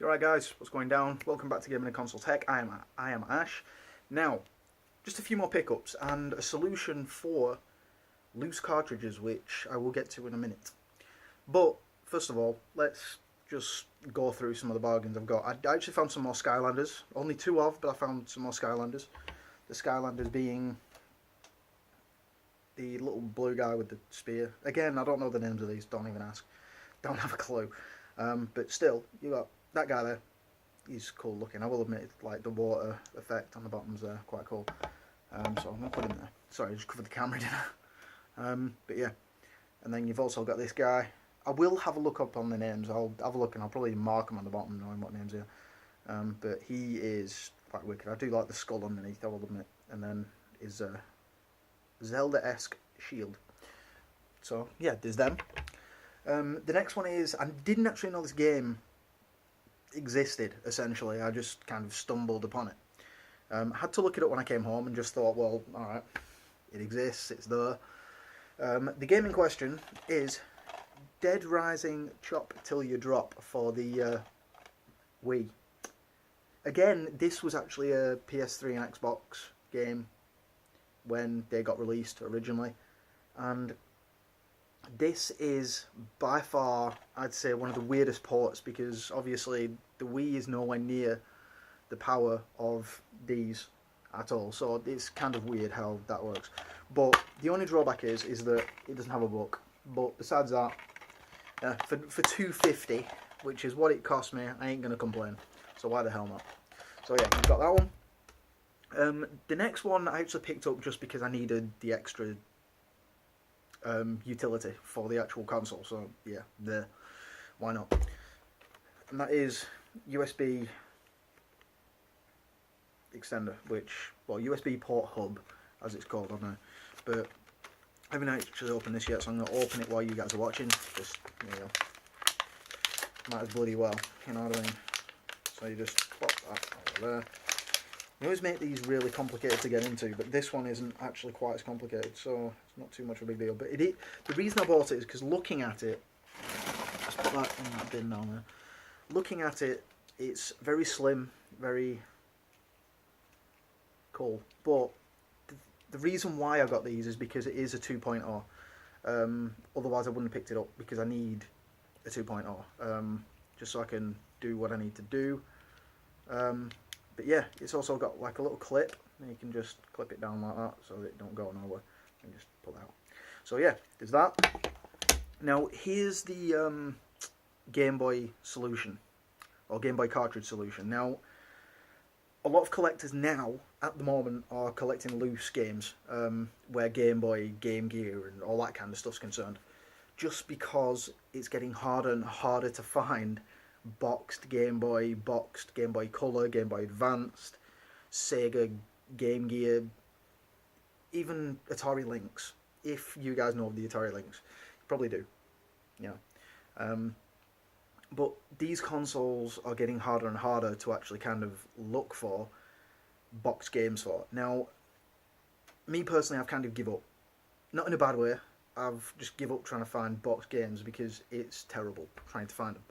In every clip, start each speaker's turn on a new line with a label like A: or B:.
A: Alright guys, what's going down? Welcome back to Gaming and Console Tech. I am Ash. Now, just a few more pickups and a solution for loose cartridges, which I will get to in a minute. But first of all, let's just go through some of the bargains I've got. I actually found some more Skylanders. Only two of, but I found some more Skylanders. The Skylanders being the little blue guy with the spear. Again, I don't know the names of these, don't even ask. Don't have a clue. But still, you got that guy there. He's cool looking. I will admit, like the water effect on the bottoms there, quite cool. So I'm gonna put him there. Sorry, I just covered the camera, didn't I? But yeah, and then you've also got this guy. I will have a look up on the names. I'll have a look and I'll probably mark them on the bottom, knowing what names are. But he is quite wicked. I do like the skull underneath, I will admit. And then his Zelda-esque shield. So yeah, there's them. The next one is, I didn't actually know this game existed, essentially. I just kind of stumbled upon it. Had to look it up when I came home and just thought, well, alright, it exists, it's there. The game in question is Dead Rising Chop Till You Drop for the Wii. Again, this was actually a PS3 and Xbox game when they got released originally, and this is by far, I'd say, one of the weirdest ports, because obviously the Wii is nowhere near the power of these at all, so it's kind of weird how that works. But the only drawback is that it doesn't have a book. But besides that, for $2.50, which is what it cost me, I ain't gonna complain. So why the hell not? So yeah, we've got that one. The next one I actually picked up just because I needed the extra utility for the actual console. So yeah, there, why not? And that is USB extender, which, well, USB port hub as it's called on there. But I haven't actually opened this yet, so I'm going to open it while you guys are watching. Just, there you go. Might as bloody well, you know what I mean? So you just pop that over there. You always make these really complicated to get into, but this one isn't actually quite as complicated, so it's not too much of a big deal. But the reason I bought it is because looking at it, let's put that in that bin down there. Looking at it, it's very slim, very cool. But the reason why I got these is because it is a 2.0. Otherwise I wouldn't have picked it up, because I need a 2.0, just so I can do what I need to do. But yeah, it's also got like a little clip, and you can just clip it down like that so that it don't go nowhere, and just pull it out. So yeah, there's that. Now here's the Game Boy Solution, or Game Boy cartridge solution. Now, a lot of collectors now, at the moment, are collecting loose games, where Game Boy, Game Gear, and all that kind of stuff's concerned, just because it's getting harder and harder to find boxed Game Boy Color, Game Boy Advanced, Sega Game Gear, even Atari Lynx. If you guys know of the Atari Lynx, you probably do, you know. But these consoles are getting harder and harder to actually kind of look for boxed games for. Now, me personally, I've kind of give up. Not in a bad way. I've just give up trying to find boxed games because it's terrible trying to find them.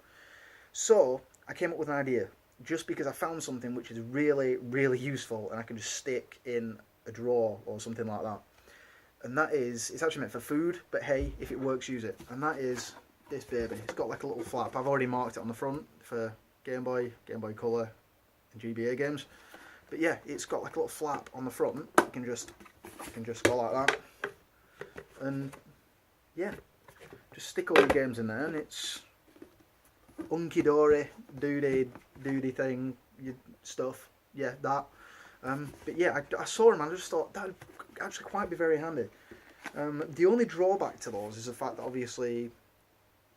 A: So I came up with an idea, just because I found something which is really, really useful, and I can just stick in a drawer or something like that. And that is, it's actually meant for food, but hey, if it works, use it. And that is this baby. It's got like a little flap. I've already marked it on the front for Game Boy Color, and GBA games. But yeah, it's got like a little flap on the front. You can just go like that, and yeah, just stick all your games in there, and it's hunky dory, doody thing, stuff. Yeah, that. But yeah, I saw them and I just thought that would actually quite be very handy. The only drawback to those is the fact that obviously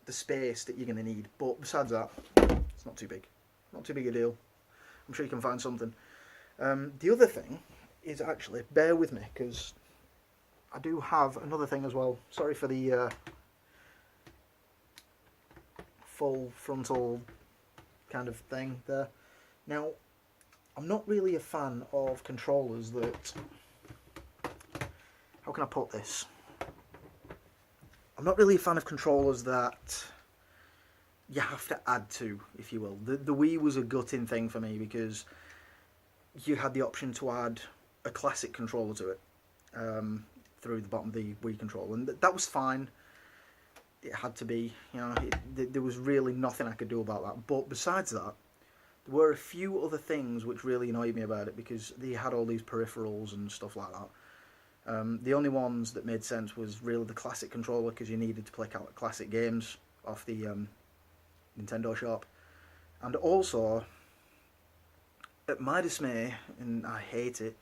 A: the space that you're going to need, but besides that, it's not too big. Not too big a deal. I'm sure you can find something. The other thing is, actually, bear with me, because I do have another thing as well. Sorry for the full frontal kind of thing there. Now, I'm not really a fan of controllers that... How can I put this? I'm not really a fan of controllers that you have to add to, if you will. The Wii was a gutting thing for me because you had the option to add a classic controller to it through the bottom of the Wii controller, and that was fine. It had to be, you know, there was really nothing I could do about that. But besides that, there were a few other things which really annoyed me about it because they had all these peripherals and stuff like that. The only ones that made sense was really the classic controller because you needed to play classic games off the Nintendo shop. And also, at my dismay, and I hate it,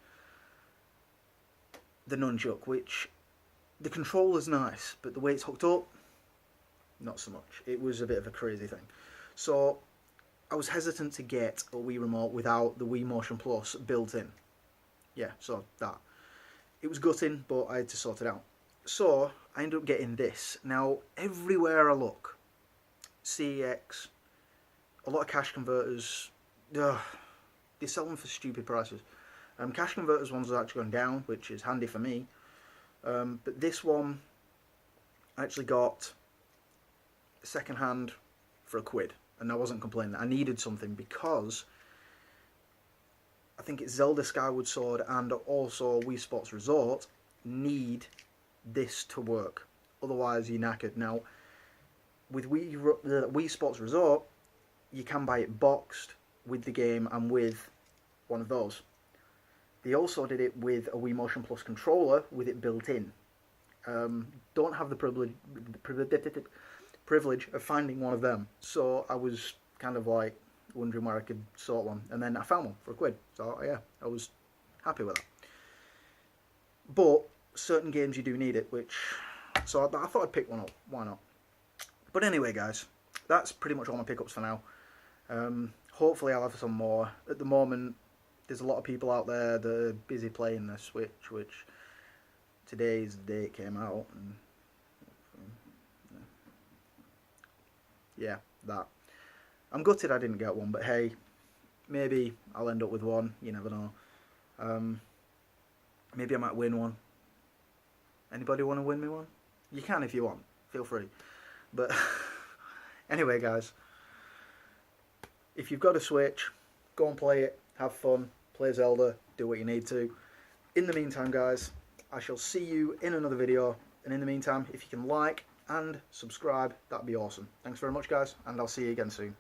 A: the nunchuck, which the controller's nice, but the way it's hooked up, not so much. It was a bit of a crazy thing. So I was hesitant to get a Wii remote without the Wii Motion Plus built in. Yeah, so that. It was gutting, but I had to sort it out. So I ended up getting this. Now, everywhere I look, CEX, a lot of cash converters, they sell them for stupid prices. Cash converters ones are actually gone down, which is handy for me. But this one, I actually got second hand for £1, and I wasn't complaining. I needed something because I think it's Zelda Skyward Sword and also Wii Sports Resort need this to work. Otherwise, you're knackered. Now, with Wii Sports Resort, you can buy it boxed with the game and with one of those. They also did it with a Wii Motion Plus controller with it built in. Don't have the privilege of finding one of them, so I was kind of like wondering where I could sort one, and then I found one for £1, so yeah, I was happy with that. But certain games you do need it, so I thought I'd pick one up. Why not? But anyway, guys, that's pretty much all my pickups for now. Hopefully I'll have some more. At the moment, there's a lot of people out there that are busy playing the Switch, which today's the day it came out, and yeah, that. I'm gutted I didn't get one, but hey, maybe I'll end up with one. You never know. Maybe I might win one. Anybody want to win me one? You can if you want. Feel free. But anyway, guys, if you've got a Switch, go and play it. Have fun. Play Zelda. Do what you need to. In the meantime, guys, I shall see you in another video. And in the meantime, if you can like and subscribe, that'd be awesome. Thanks very much, guys, and I'll see you again soon.